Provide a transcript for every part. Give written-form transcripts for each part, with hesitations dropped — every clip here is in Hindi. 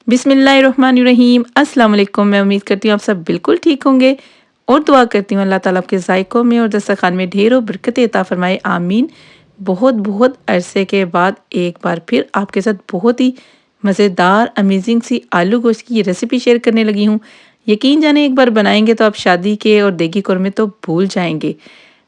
बिस्मिल्लाहिर्रहमानिर्रहीम। अस्सलाम वालेकुम। मैं उम्मीद करती हूँ आप सब बिल्कुल ठीक होंगे और दुआ करती हूँ अल्लाह ताला आपके ज़ायक़ों में और दस्तरख़्वान में ढेरों बरकतें अता फ़रमाए, आमीन। बहुत बहुत अरसे के बाद एक बार फिर आपके साथ बहुत ही मज़ेदार अमेजिंग सी आलू गोश्त की रेसिपी शेयर करने लगी हूँ। यकीन जाने एक बार बनाएंगे तो आप शादी के और देगी कौरमे तो भूल जाएंगे।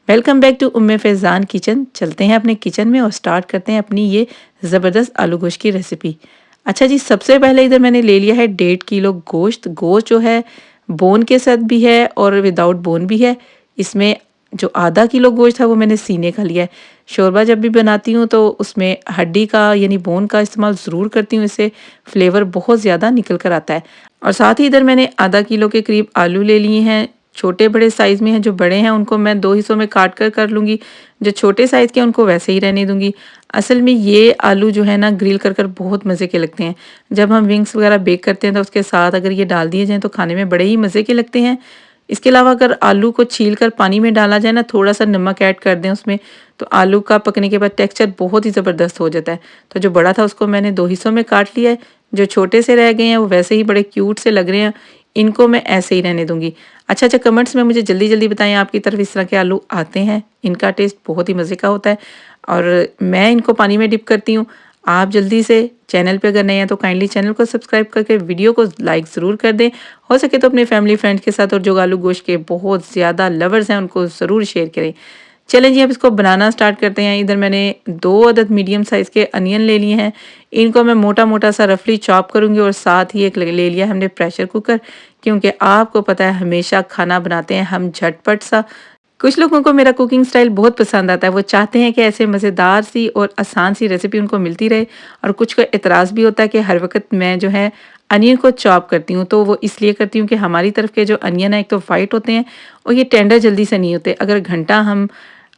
Welcome back to Umme Faizan kitchen. चलते हैं अपने किचन में और स्टार्ट करते हैं अपनी ये ज़बरदस्त आलू गोश्त की रेसिपी। अच्छा जी, सबसे पहले इधर मैंने ले लिया है 1.5 किलो गोश्त। गोश्त जो है बोन के साथ भी है और विदाउट बोन भी है। इसमें जो आधा किलो गोश्त है वो मैंने सीने का लिया है। शोरबा जब भी बनाती हूँ तो उसमें हड्डी का यानी बोन का इस्तेमाल ज़रूर करती हूँ, इससे फ्लेवर बहुत ज़्यादा निकल कर आता है। और साथ ही इधर मैंने आधा किलो के करीब आलू ले लिए हैं। छोटे बड़े साइज़ में हैं, जो बड़े हैं उनको मैं 2 हिस्सों में काट कर लूँगी, जो छोटे साइज़ के हैं उनको वैसे ही रहने दूँगी। असल में ये आलू जो है ना ग्रिल कर बहुत मज़े के लगते हैं। जब हम विंग्स वगैरह बेक करते हैं तो उसके साथ अगर ये डाल दिए जाएँ तो खाने में बड़े ही मज़े के लगते हैं। इसके अलावा अगर आलू को छील कर पानी में डाला जाए ना, थोड़ा-सा नमक ऐड कर दें उसमें, तो आलू का पकने के बाद टेक्सचर बहुत ही ज़बरदस्त हो जाता है। तो जो बड़ा था उसको मैंने 2 हिस्सों में काट लिया है। जो छोटे से रह गए हैं वो वैसे ही बड़े क्यूट से लग रहे हैं, इनको मैं ऐसे ही रहने दूँगी। अच्छा, कमेंट्स में मुझे जल्दी-जल्दी बताएँ आपकी तरफ इस तरह के आलू आते हैं? इनका टेस्ट बहुत ही मज़े का होता है और मैं इनको पानी में डिप करती हूँ। आप जल्दी से चैनल पे अगर नए हैं तो काइंडली चैनल को सब्सक्राइब करके वीडियो को लाइक ज़रूर कर दें। हो सके तो अपने फैमिली फ्रेंड्स के साथ और जो आलू गोश्त के बहुत ज़्यादा लवर्स हैं उनको ज़रूर शेयर करें। चलें जी, अब इसको बनाना स्टार्ट करते हैं। इधर मैंने 2 अदद मीडियम साइज़ के अनियन ले लिए हैं। इनको मैं मोटा-मोटा सा रफली चॉप करूँगी और साथ ही एक ले लिया हमने प्रेशर कुकर, क्योंकि आपको पता है हमेशा खाना बनाते हैं हम झटपट सा। कुछ लोगों को मेरा कुकिंग स्टाइल बहुत पसंद आता है, वो चाहते हैं कि ऐसे मज़ेदार सी और आसान सी रेसिपी उनको मिलती रहे, और कुछ को एतराज़ भी होता है कि हर वक्त मैं जो है अनियन को चॉप करती हूँ। तो वो इसलिए करती हूँ कि हमारी तरफ के जो अनियन है एक तो वाइट होते हैं और ये टेंडर जल्दी से नहीं होते। अगर घंटा हम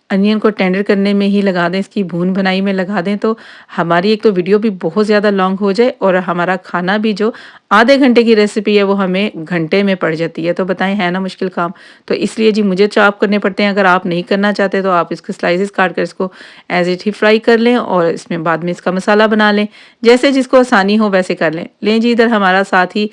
अनियन को टेंडर करने में ही लगा दें, इसकी भून भुनाई में लगा दें, तो हमारी एक तो वीडियो भी बहुत ज़्यादा लॉन्ग हो जाए और हमारा खाना भी जो आधे घंटे की रेसिपी है वो हमें घंटे में पड़ जाती है। तो बताएं, है ना मुश्किल काम? तो इसलिए जी मुझे चॉप करने पड़ते हैं। अगर आप नहीं करना चाहते तो आप इसके स्लाइसेस काट कर इसको एज इट ही फ्राई कर लें और इसमें बाद में इसका मसाला बना लें। जैसे जिसको आसानी हो वैसे कर लें जी। इधर हमारा साथ ही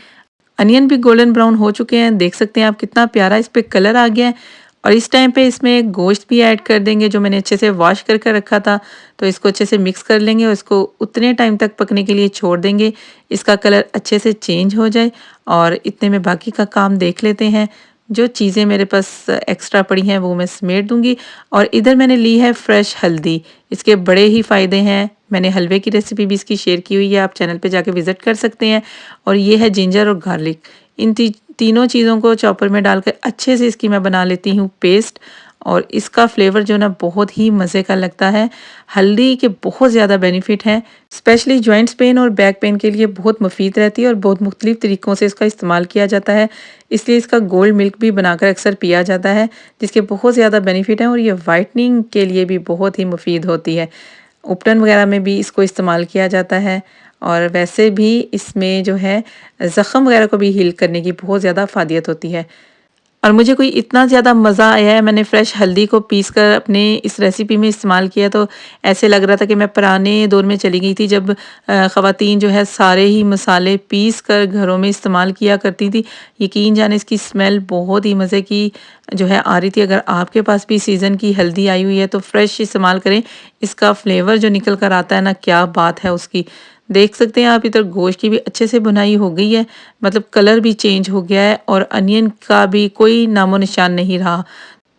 अनियन भी गोल्डन ब्राउन हो चुके हैं। देख सकते हैं आप कितना प्यारा इस पे कलर आ गया है। और इस टाइम पे इसमें गोश्त भी ऐड कर देंगे जो मैंने अच्छे से वॉश करके रखा था। तो इसको अच्छे से मिक्स कर लेंगे और इसको उतने टाइम तक पकने के लिए छोड़ देंगे, इसका कलर अच्छे से चेंज हो जाए। और इतने में बाकी का काम देख लेते हैं। जो चीज़ें मेरे पास एक्स्ट्रा पड़ी हैं वो मैं समेट दूंगी। और इधर मैंने ली है फ्रेश हल्दी। इसके बड़े ही फ़ायदे हैं। मैंने हलवे की रेसिपी भी इसकी शेयर की हुई है, आप चैनल पे जाके विज़िट कर सकते हैं। और ये है जिंजर और गार्लिक। इन तीनों चीज़ों को चॉपर में डालकर अच्छे से इसकी मैं बना लेती हूँ पेस्ट। और इसका फ्लेवर जो ना बहुत ही मज़े का लगता है। हल्दी के बहुत ज़्यादा बेनिफिट हैं, स्पेशली जॉइंट्स पेन और बैक पेन के लिए बहुत मुफीद रहती है और बहुत मुख्तलिफ तरीक़ों से इसका इस्तेमाल किया जाता है। इसलिए इसका गोल्ड मिल्क भी बनाकर अक्सर पिया जाता है, जिसके बहुत ज़्यादा बेनिफिट हैं और ये वाइटनिंग के लिए भी बहुत ही मुफीद होती है। उपटन वगैरह में भी इसको इस्तेमाल किया जाता है और वैसे भी इसमें जो है ज़ख़म वगैरह को भी हील करने की बहुत ज़्यादा फ़ायदियत होती है। और मुझे कोई इतना ज़्यादा मज़ा आया है, मैंने फ्रेश हल्दी को पीस कर अपने इस रेसिपी में इस्तेमाल किया तो ऐसे लग रहा था कि मैं पुराने दौर में चली गई थी, जब ख़वातीन जो है सारे ही मसाले पीस कर घरों में इस्तेमाल किया करती थी। यकीन जाने इसकी स्मेल बहुत ही मज़े की जो है आ रही थी। अगर आपके पास भी सीज़न की हल्दी आई हुई है तो फ्रेश इस्तेमाल करें, इसका फ्लेवर जो निकल कर आता है ना, क्या बात है उसकी। देख सकते हैं आप, इधर गोश्त की भी अच्छे से बुनाई हो गई है, मतलब कलर भी चेंज हो गया है और अनियन का भी कोई नामो निशान नहीं रहा।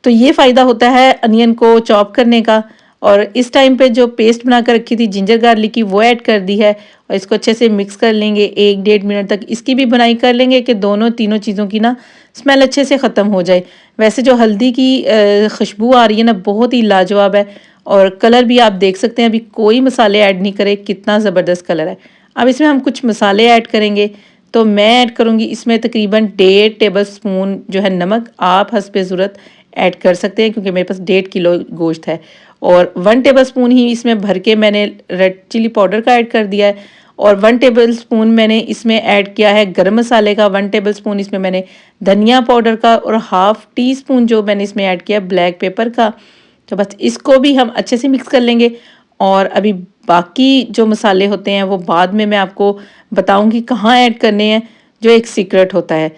तो ये फ़ायदा होता है अनियन को चॉप करने का। और इस टाइम पे जो पेस्ट बना कर रखी थी जिंजर गार्लिक की वो ऐड कर दी है और इसको अच्छे से मिक्स कर लेंगे। 1-1.5 मिनट तक इसकी भी बुनाई कर लेंगे कि दोनों तीनों चीज़ों की ना स्मेल अच्छे से ख़त्म हो जाए। वैसे जो हल्दी की खुशबू आ रही है ना, बहुत ही लाजवाब है। और कलर भी आप देख सकते हैं, अभी कोई मसाले ऐड नहीं करे, कितना ज़बरदस्त कलर है। अब इसमें हम कुछ मसाले ऐड करेंगे। तो मैं ऐड करूँगी इसमें तकरीबन 1.5 टेबल स्पून जो है नमक। आप हस्बे ज़रूरत ऐड कर सकते हैं क्योंकि मेरे पास 1.5 किलो गोश्त है। और 1 टेबल स्पून ही इसमें भर के मैंने रेड चिली पाउडर का ऐड कर दिया है। और 1 टेबल स्पून मैंने इसमें ऐड किया है गरम मसाले का। 1 टेबल स्पून इसमें मैंने धनिया पाउडर का और हाफ़ टी स्पून जो मैंने इसमें ऐड किया ब्लैक पेपर का। तो बस इसको भी हम अच्छे से मिक्स कर लेंगे। और अभी बाकी जो मसाले होते हैं वो बाद में मैं आपको बताऊंगी कहाँ ऐड करने हैं, जो एक सीक्रेट होता है।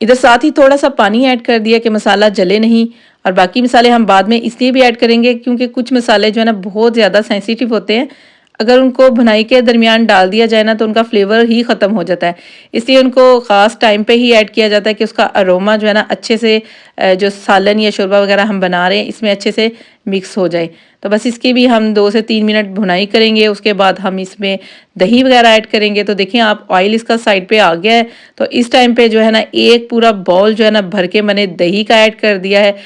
इधर साथ ही थोड़ा सा पानी ऐड कर दिया कि मसाला जले नहीं। और बाकी मसाले हम बाद में इसलिए भी ऐड करेंगे क्योंकि कुछ मसाले जो है ना बहुत ज़्यादा सेंसिटिव होते हैं, अगर उनको भुनाई के दरमियान डाल दिया जाए ना तो उनका फ्लेवर ही ख़त्म हो जाता है। इसलिए उनको ख़ास टाइम पे ही ऐड किया जाता है कि उसका अरोमा जो है ना अच्छे से जो सालन या शोरबा वगैरह हम बना रहे हैं इसमें अच्छे से मिक्स हो जाए। तो बस इसकी भी हम 2 से 3 मिनट भुनाई करेंगे। उसके बाद हम इसमें दही वगैरह ऐड करेंगे। तो देखिए आप ऑयल इसका साइड पे आ गया है, तो इस टाइम पे जो है ना एक पूरा बाउल जो है ना भर के मैंने दही का ऐड कर दिया है।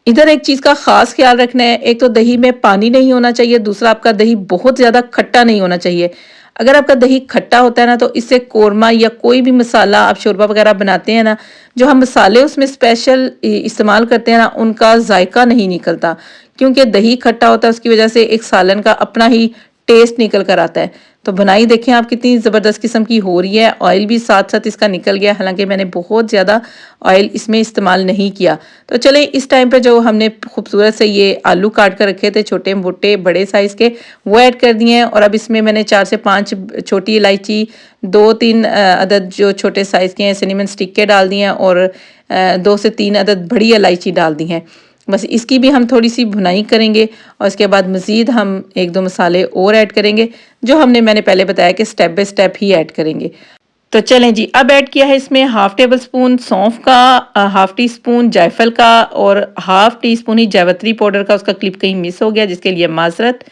इधर एक चीज़ का ख़ास ख़्याल रखना है, एक तो दही में पानी नहीं होना चाहिए, दूसरा आपका दही बहुत ज़्यादा खट्टा नहीं होना चाहिए। अगर आपका दही खट्टा होता है ना तो इससे कोरमा या कोई भी मसाला आप शोरबा वगैरह बनाते हैं ना, जो हम मसाले उसमें स्पेशल इस्तेमाल करते हैं ना, उनका जायका नहीं निकलता। क्योंकि दही खट्टा होता है उसकी वजह से एक सालन का अपना ही टेस्ट निकल कर आता है। तो बुनाई देखें आप कितनी ज़बरदस्त किस्म की हो रही है, ऑयल भी साथ साथ इसका निकल गया, हालांकि मैंने बहुत ज़्यादा ऑयल इसमें इस्तेमाल नहीं किया। तो चले इस टाइम पे जो हमने खूबसूरत से ये आलू काट कर रखे थे छोटे मोटे बड़े साइज़ के, वो ऐड कर दिए हैं। और अब इसमें मैंने 4 से 5 छोटी इलायची, 2-3 अदद जो छोटे साइज़ के हैं सिनेमन स्टिक के डाल दिए हैं, और 2 से 3 अदद बड़ी इलायची डाल दी हैं। बस इसकी भी हम थोड़ी सी भुनाई करेंगे और इसके बाद मज़ीद हम 1-2 मसाले और ऐड करेंगे, जो मैंने पहले बताया कि step by step he add करेंगे। तो चलें जी, अब ऐड किया है इसमें हाफ़ टेबल स्पून सौंफ का, हाफ़ टी स्पून जायफल का और हाफ़ टी स्पून ही जावित्री पाउडर का। उसका क्लिप कहीं मिस हो गया जिसके लिए माज़रत।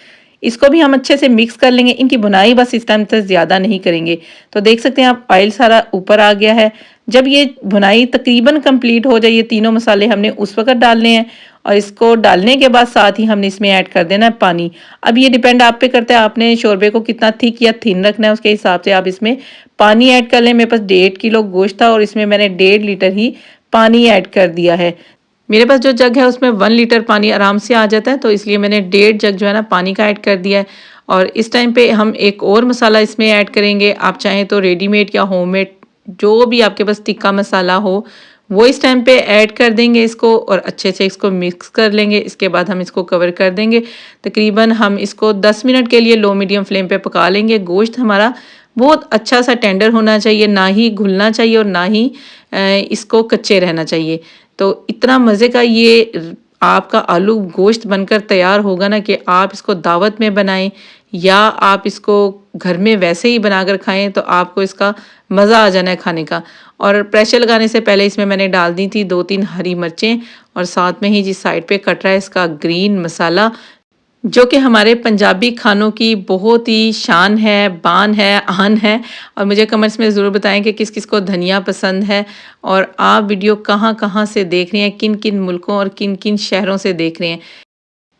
इसको भी हम अच्छे से मिक्स कर लेंगे। इनकी भुनाई बस इस टाइम तक ज़्यादा नहीं करेंगे। तो देख सकते हैं आप ऑयल सारा ऊपर आ गया है। जब ये भुनाई तकरीबन कंप्लीट हो जाए, ये तीनों मसाले हमने उस वक्त डालने हैं, और इसको डालने के बाद साथ ही हमने इसमें ऐड कर देना है पानी। अब ये डिपेंड आप पे करता है, आपने शोरबे को कितना थिक या थिन रखना है, उसके हिसाब से आप इसमें पानी ऐड कर लें। मेरे पास 1.5 किलो गोश्त था और इसमें मैंने 1.5 लीटर ही पानी ऐड कर दिया है। मेरे पास जो जग है उसमें 1 लीटर पानी आराम से आ जाता है, तो इसलिए मैंने 1.5 जग जो है ना पानी का ऐड कर दिया है। और इस टाइम पे हम एक और मसाला इसमें ऐड करेंगे। आप चाहें तो रेडीमेड या होममेड जो भी आपके पास तिक्का मसाला हो वो इस टाइम पे ऐड कर देंगे इसको, और अच्छे से इसको मिक्स कर लेंगे। इसके बाद हम इसको कवर कर देंगे। तकरीबन हम इसको 10 मिनट के लिए लो मीडियम फ्लेम पे पका लेंगे। गोश्त हमारा बहुत अच्छा सा टेंडर होना चाहिए, ना ही घुलना चाहिए और ना ही इसको कच्चे रहना चाहिए। तो इतना मज़े का ये आपका आलू गोश्त बनकर तैयार होगा ना कि आप इसको दावत में बनाएं या आप इसको घर में वैसे ही बनाकर खाएं, तो आपको इसका मज़ा आ जाना है खाने का। और प्रेशर लगाने से पहले इसमें मैंने डाल दी थी 2-3 हरी मिर्चें, और साथ में ही जिस साइड पे कट रहा है इसका ग्रीन मसाला, जो कि हमारे पंजाबी खानों की बहुत ही शान है, बान है, आन है। और मुझे कमेंट्स में ज़रूर बताएं कि किस किस को धनिया पसंद है, और आप वीडियो कहाँ कहाँ से देख रहे हैं, किन किन मुल्कों और किन किन शहरों से देख रहे हैं।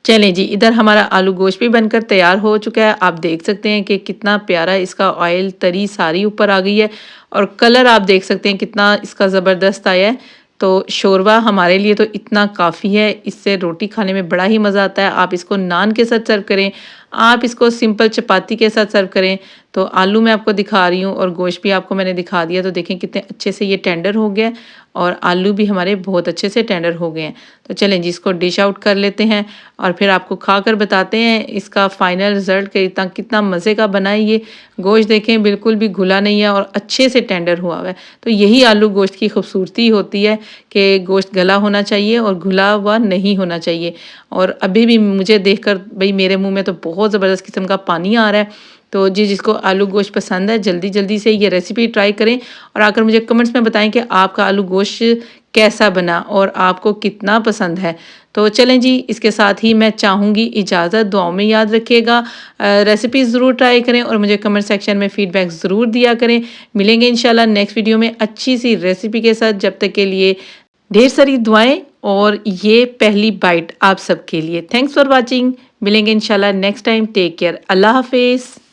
चलें जी, इधर हमारा आलू गोश्त भी बनकर तैयार हो चुका है। आप देख सकते हैं कि कितना प्यारा इसका ऑयल तरी सारी ऊपर आ गई है, और कलर आप देख सकते हैं कितना इसका ज़बरदस्त आया है। तो शोरबा हमारे लिए तो इतना काफ़ी है, इससे रोटी खाने में बड़ा ही मज़ा आता है। आप इसको नान के साथ सर्व करें, आप इसको सिंपल चपाती के साथ सर्व करें। तो आलू मैं आपको दिखा रही हूँ और गोश्त भी आपको मैंने दिखा दिया। तो देखें कितने अच्छे से ये टेंडर हो गया, और आलू भी हमारे बहुत अच्छे से टेंडर हो गए हैं। तो चलें जी, इसको डिश आउट कर लेते हैं और फिर आपको खाकर बताते हैं इसका फाइनल रिजल्ट कि इतना कितना मज़े का बना है ये गोश्त। देखें बिल्कुल भी घुला नहीं है और अच्छे से टेंडर हुआ हुआ है। तो यही आलू गोश्त की खूबसूरती होती है कि गोश्त गला होना चाहिए और घुला हुआ नहीं होना चाहिए। और अभी भी मुझे देखकर भाई मेरे मुंह में तो बहुत ज़बरदस्त किस्म का पानी आ रहा है। तो जी, जिसको आलू गोश्त पसंद है जल्दी जल्दी से ये रेसिपी ट्राई करें, और आकर मुझे कमेंट्स में बताएं कि आपका आलू गोश्त कैसा बना और आपको कितना पसंद है। तो चलें जी, इसके साथ ही मैं चाहूँगी इजाज़त। दुआओं में याद रखिएगा, रेसिपी ज़रूर ट्राई करें और मुझे कमेंट सेक्शन में फ़ीडबैक ज़रूर दिया करें। मिलेंगे इंशाल्लाह नेक्स्ट वीडियो में अच्छी सी रेसिपी के साथ। जब तक के लिए ढेर सारी दुआएं और ये पहली बाइट आप सबके लिए। Thanks for watching. मिलेंगे इंशाल्लाह नेक्स्ट टाइम। Take care. अल्लाह हाफिज़।